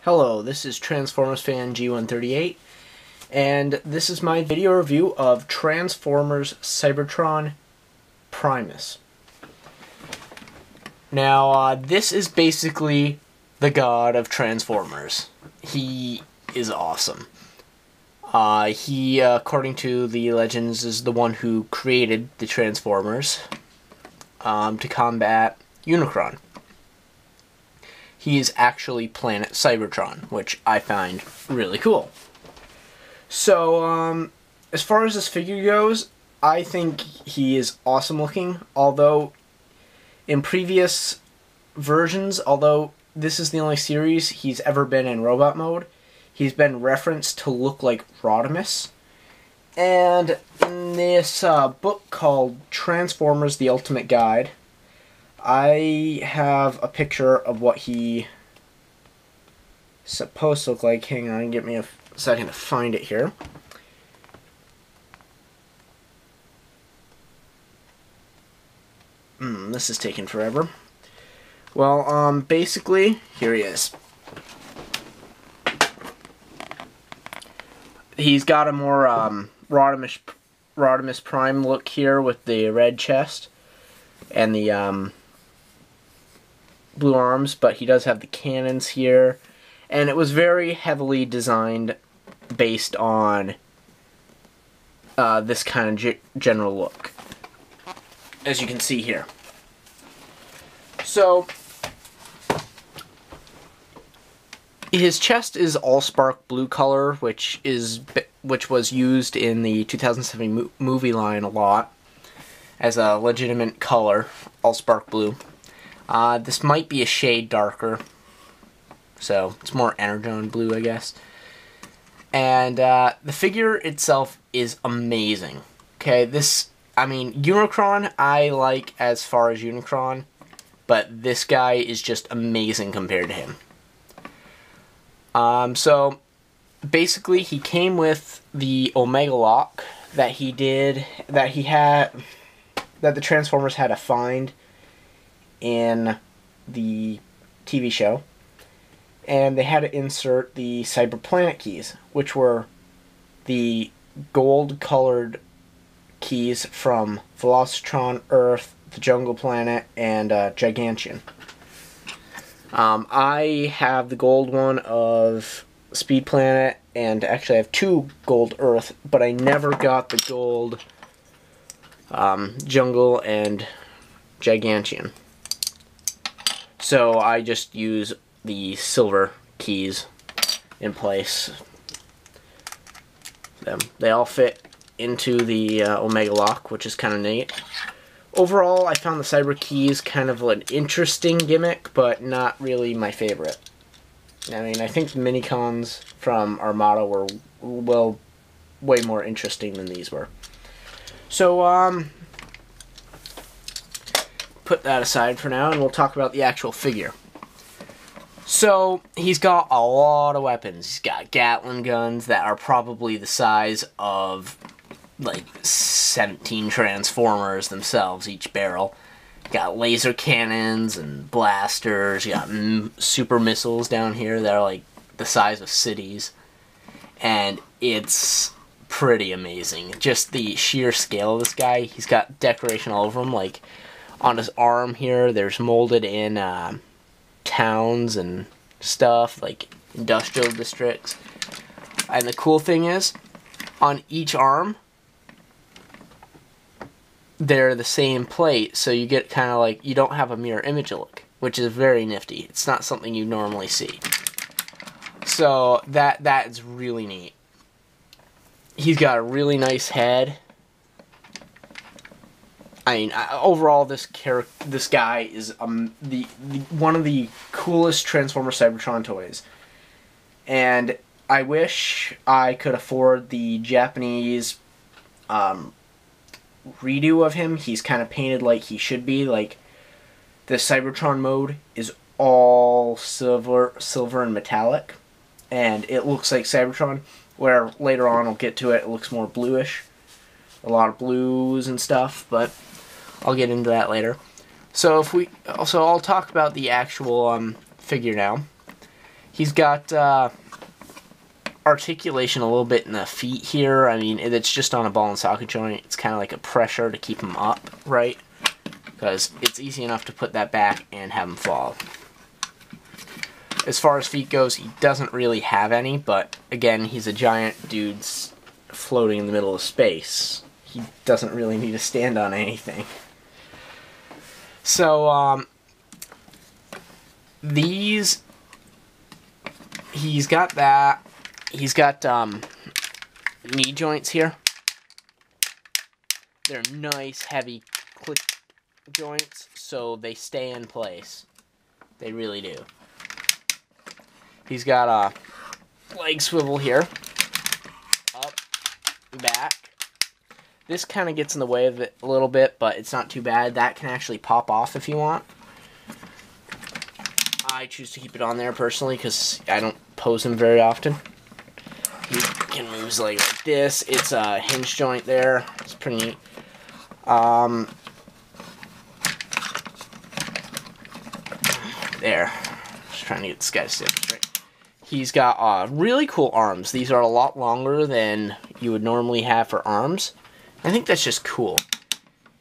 Hello, this is Transformers fan G138, and this is my video review of Transformers Cybertron Primus. Now, this is basically the god of Transformers. He is awesome. He, according to the legends, is the one who created the Transformers to combat Unicron. He is actually planet Cybertron, which I find really cool. So, as far as this figure goes, I think he is awesome looking, although in previous versions, although this is the only series he's ever been in robot mode, he's been referenced to look like Rodimus. And in this book called Transformers: The Ultimate Guide, I have a picture of what he supposed to look like. Hang on, give me a second to find it here. This is taking forever. Well, basically, here he is. He's got a more Rodimus Prime look here with the red chest and the blue arms, but he does have the cannons here, and it was very heavily designed based on this kind of general look, as you can see here. So his chest is all spark blue color, which was used in the 2007 movie line a lot as a legitimate color, all spark blue. This might be a shade darker, so it's more energon blue, I guess. And the figure itself is amazing. Okay, Unicron I like as far as Unicron, but this guy is just amazing compared to him. So basically, he came with the Omega Lock that the Transformers had to find in the TV show, and they had to insert the Cyberplanet keys, which were the gold-colored keys from Velocitron, Earth, the Jungle Planet, and Gigantian. I have the gold one of Speed Planet, and actually I have two gold Earth, but I never got the gold Jungle and Gigantian. So I just use the silver keys in place. They all fit into the Omega Lock, which is kind of neat. Overall, I found the Cyber keys kind of an interesting gimmick, but not really my favorite. I mean, I think the Minicons from Armada were, well, way more interesting than these were. So, put that aside for now, and we'll talk about the actual figure. So, he's got a lot of weapons. He's got Gatling guns that are probably the size of, like, 17 Transformers themselves, each barrel. Got laser cannons and blasters. You got super missiles down here that are, like, the size of cities. And it's pretty amazing. Just the sheer scale of this guy. He's got decoration all over him, like, on his arm here, there's molded in towns and stuff, like industrial districts. And the cool thing is, on each arm, they're the same plate, so you get kind of like, you don't have a mirror image look, which is very nifty. It's not something you normally see. So that is really neat. He's got a really nice head. I mean, overall, this guy is one of the coolest Transformer Cybertron toys, and I wish I could afford the Japanese redo of him. He's kind of painted like he should be. Like, the Cybertron mode is all silver and metallic, and it looks like Cybertron. Where later on, I'll get to it. It looks more bluish, a lot of blues and stuff, but I'll get into that later. So I'll talk about the actual figure now. He's got articulation a little bit in the feet here. I mean, it's just on a ball and socket joint. It's kind of like a pressure to keep him up, right? Because it's easy enough to put that back and have him fall. As far as feet goes, he doesn't really have any, but again, he's a giant dude floating in the middle of space. He doesn't really need to stand on anything. So, he's got that. He's got knee joints here. They're nice, heavy click joints, so they stay in place. They really do. He's got a leg swivel here, up, back. This kind of gets in the way of it a little bit, but it's not too bad. That can actually pop off if you want. I choose to keep it on there personally because I don't pose him very often. He can move his leg like this. It's a hinge joint there. It's pretty neat. There. Just trying to get this guy to sit straight. He's got really cool arms. These are a lot longer than you would normally have for arms. I think that's just cool.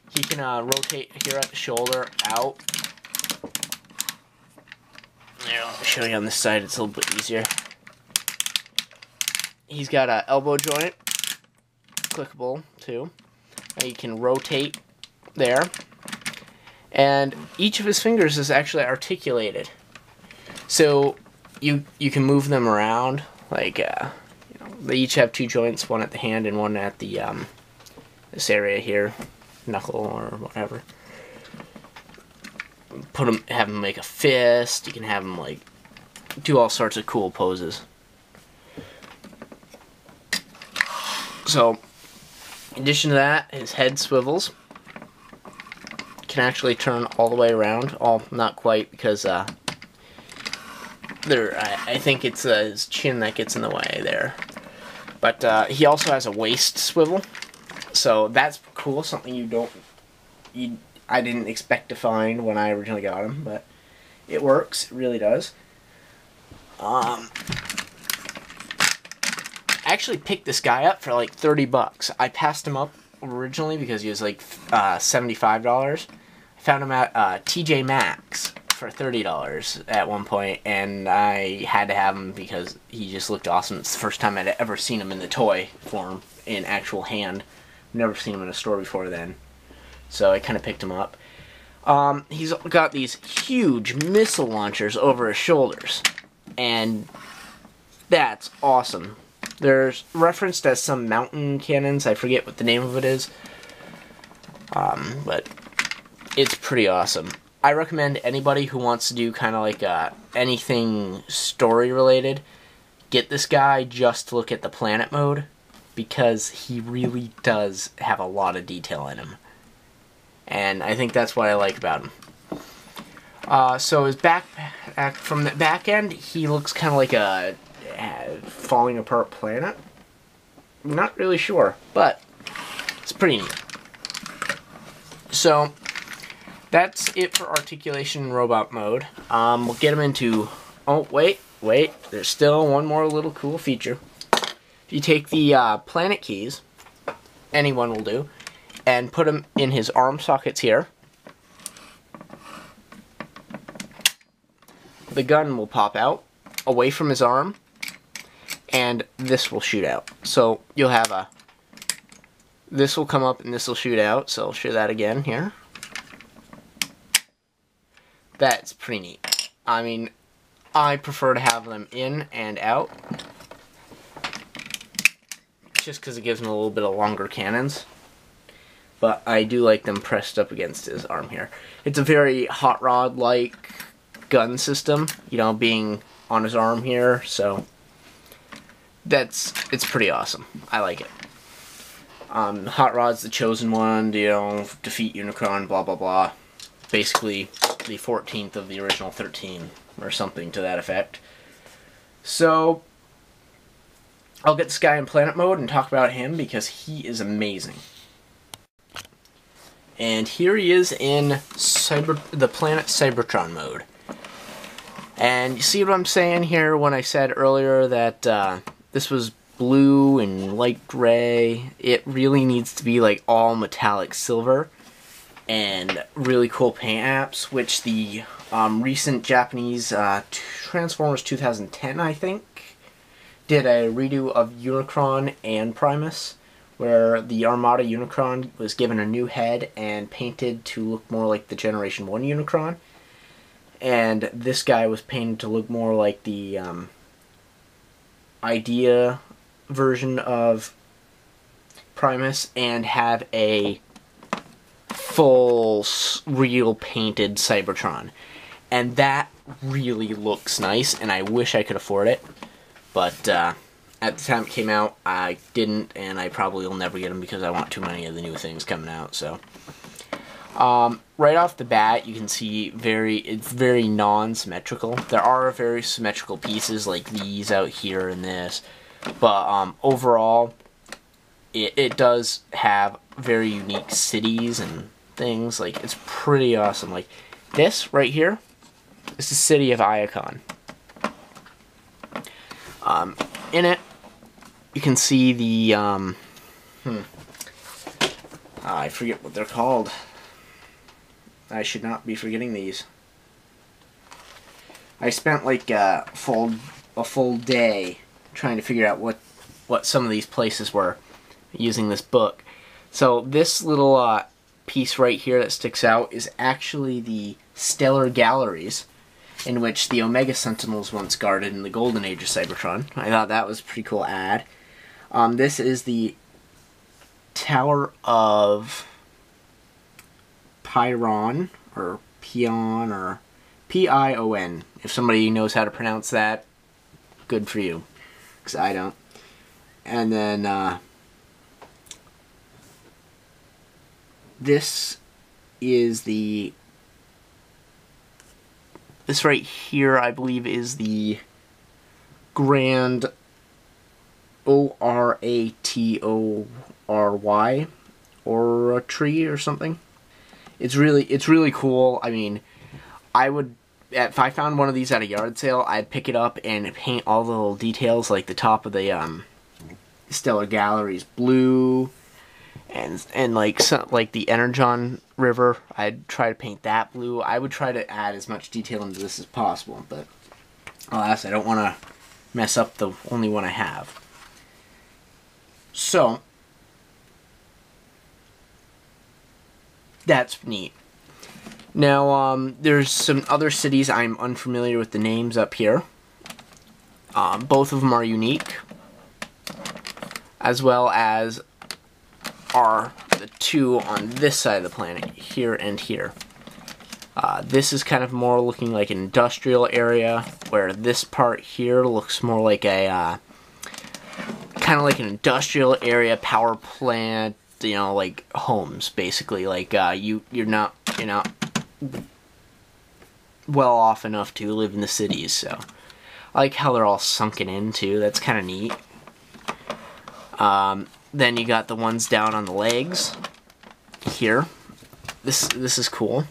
He can rotate here at the shoulder, out. There, I'll show you on this side. It's a little bit easier. He's got an elbow joint, clickable too. And he can rotate there. And each of his fingers is actually articulated. So you can move them around, like they each have two joints, one at the hand and one at the this area here, knuckle or whatever. Have him make a fist. You can have him like do all sorts of cool poses. So, in addition to that, his head swivels. Can actually turn all the way around. All not quite because I think it's his chin that gets in the way there. But he also has a waist swivel, so that's cool. Something I didn't expect to find when I originally got him, but it works. It really does. I actually picked this guy up for like 30 bucks. I passed him up originally because he was like $75. I found him at TJ Maxx for $30 at one point, and I had to have him because he just looked awesome. It's the first time I'd ever seen him in the toy form, in actual hand. Never seen him in a store before then. So I kind of picked him up. He's got these huge missile launchers over his shoulders, and that's awesome. There's referenced as some mountain cannons. I forget what the name of it is, but it's pretty awesome. I recommend anybody who wants to do kind of like anything story related, get this guy just to look at the planet mode, because he really does have a lot of detail in him. And I think that's what I like about him. So his backpack, from the back end, he looks kind of like a falling apart planet. I'm not really sure, but it's pretty neat. So that's it for articulation and robot mode. We'll get him into... Oh, wait. There's still one more little cool feature. If you take the planet keys, anyone will do, and put them in his arm sockets here, the gun will pop out away from his arm, and this will shoot out. So you'll have this will come up and this will shoot out. So I'll show that again here. That's pretty neat. I mean, I prefer to have them in and out, just because it gives them a little bit of longer cannons. But I do like them pressed up against his arm here. It's a very hot rod-like gun system, you know, being on his arm here, so it's pretty awesome. I like it. Hot Rod's the chosen one, you know, defeat Unicron, blah blah blah. Basically the 14th of the original 13, or something to that effect. So I'll get this guy in planet mode and talk about him because he is amazing. And here he is in the planet Cybertron mode. And you see what I'm saying here when I said earlier that this was blue and light gray? It really needs to be like all metallic silver and really cool paint apps, which the recent Japanese Transformers 2010, I think, did a redo of Unicron and Primus, where the Armada Unicron was given a new head and painted to look more like the Generation 1 Unicron. And this guy was painted to look more like the Idea version of Primus and have a full real painted Cybertron. And that really looks nice, and I wish I could afford it. But at the time it came out, I didn't, and I probably will never get them because I want too many of the new things coming out. So right off the bat, you can see it's very non-symmetrical. There are very symmetrical pieces like these out here and this, but overall, it does have very unique cities and things. Like, it's pretty awesome. Like, this right here is the city of Iacon. In it, you can see the, I forget what they're called. I should not be forgetting these. I spent like a full day trying to figure out what some of these places were using this book. So this little piece right here that sticks out is actually the Stellar Galleries, in which the Omega Sentinels once guarded in the Golden Age of Cybertron. I thought that was a pretty cool ad. This is the Tower of Pion, or Pion, or Pion. If somebody knows how to pronounce that, good for you, because I don't. And then this is this right here, I believe, is the Grand Oratory, Oratory or something. It's really cool. I mean, if I found one of these at a yard sale, I'd pick it up and paint all the little details, like the top of the Stellar Galleries blue, and like the Energon River, I'd try to paint that blue. I would try to add as much detail into this as possible, but alas, I don't want to mess up the only one I have. So that's neat. Now, there's some other cities I'm unfamiliar with the names up here. Both of them are unique, as well as are the two on this side of the planet, here and here. This is kind of more looking like an industrial area, where this part here looks more like a kind of like an industrial area, power plant, you know, like homes, basically. Like you're not well off enough to live in the cities, so I like how they're all sunken in too. That's kind of neat. Then you got the ones down on the legs here. This is cool.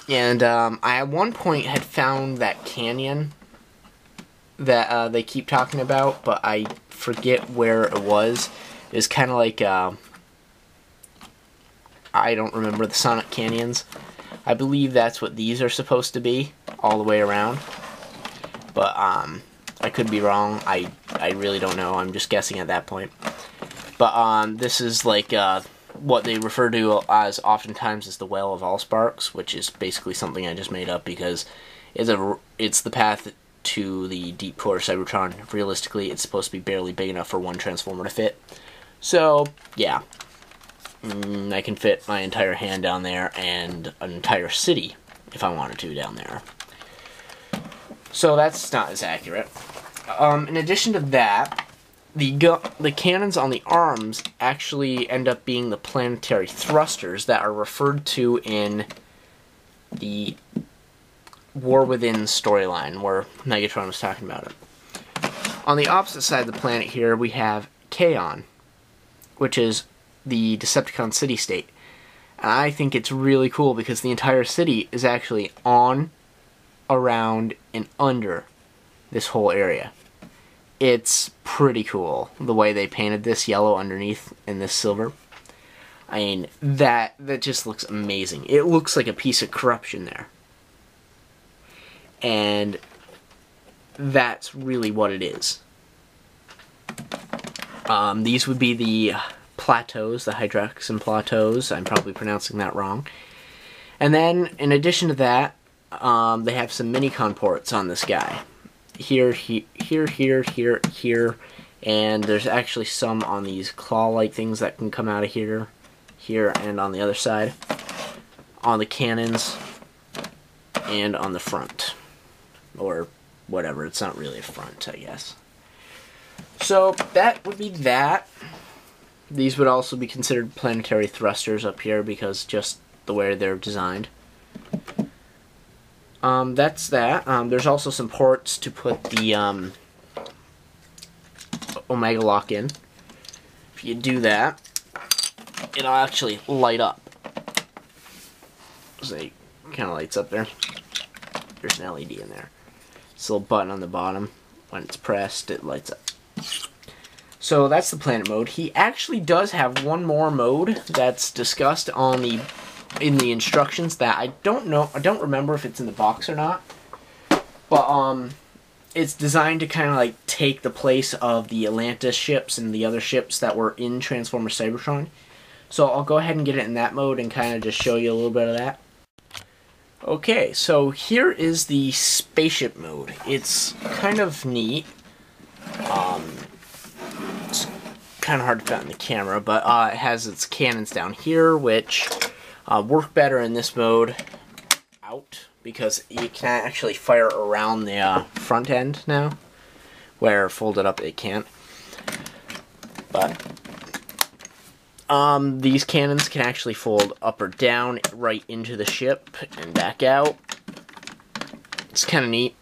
And I at one point had found that canyon that they keep talking about, but I forget where it was. It was kind of like I don't remember the Sonic Canyons. I believe that's what these are supposed to be, all the way around. But I could be wrong. I really don't know. I'm just guessing at that point. But this is like what they refer to as oftentimes as the Well of Allsparks, which is basically something I just made up because it's the path to the deep core Cybertron. Realistically, it's supposed to be barely big enough for one Transformer to fit. So, yeah. I can fit my entire hand down there and an entire city if I wanted to down there. So that's not as accurate. In addition to that, the cannons on the arms actually end up being the planetary thrusters that are referred to in the War Within storyline, where Megatron was talking about it. On the opposite side of the planet here, we have Kaon, which is the Decepticon city-state. And I think it's really cool because the entire city is actually on, around, and under this whole area. It's pretty cool the way they painted this yellow underneath and this silver. I mean, that just looks amazing. It looks like a piece of corruption there. And that's really what it is. These would be the plateaus, the Hydroxin plateaus. I'm probably pronouncing that wrong. And then, in addition to that, they have some mini-con ports on this guy. Here, here, and there's actually some on these claw-like things that can come out of here, and on the other side, on the cannons, and on the front, or whatever. It's not really a front, I guess. So that would be that. These would also be considered planetary thrusters up here because just the way they're designed. That's that. There's also some ports to put the Omega lock in. If you do that, it'll actually light up. So it kind of lights up there. There's an LED in there. It's a little button on the bottom. When it's pressed, it lights up. So that's the planet mode. He actually does have one more mode that's discussed on in the instructions that I don't know. I don't remember if it's in the box or not. But it's designed to kind of like take the place of the Atlantis ships and the other ships that were in Transformers Cybertron. So I'll go ahead and get it in that mode and kind of just show you a little bit of that. Okay, so here is the spaceship mode. It's kind of neat. It's kind of hard to fit in the camera, but it has its cannons down here, which work better in this mode out because you can actually fire around the front end now, where folded up it can't. But these cannons can actually fold up or down right into the ship and back out. It's kind of neat.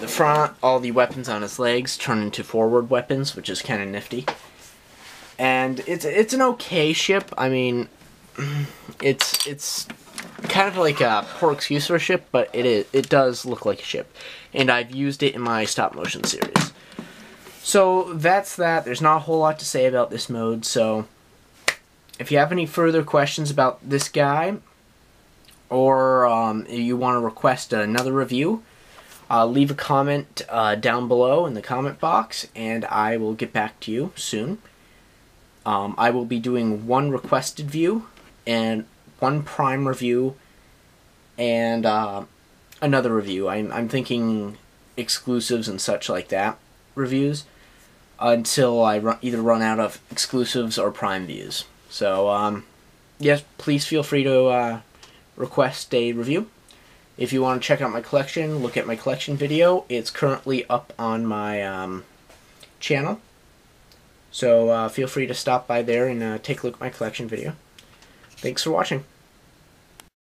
The front, all the weapons on his legs turn into forward weapons, which is kind of nifty. And it's an okay ship. I mean, it's kind of like a poor excuse for a ship, but it does look like a ship. And I've used it in my stop motion series. So that's that. There's not a whole lot to say about this mode, so if you have any further questions about this guy, or you want to request another review, leave a comment down below in the comment box, and I will get back to you soon. I will be doing one requested view, and one Prime review, and another review. I'm thinking exclusives and such like that reviews, until I either run out of exclusives or Prime views. So, yes, please feel free to request a review. If you want to check out my collection, look at my collection video. It's currently up on my channel. So feel free to stop by there and take a look at my collection video. Thanks for watching.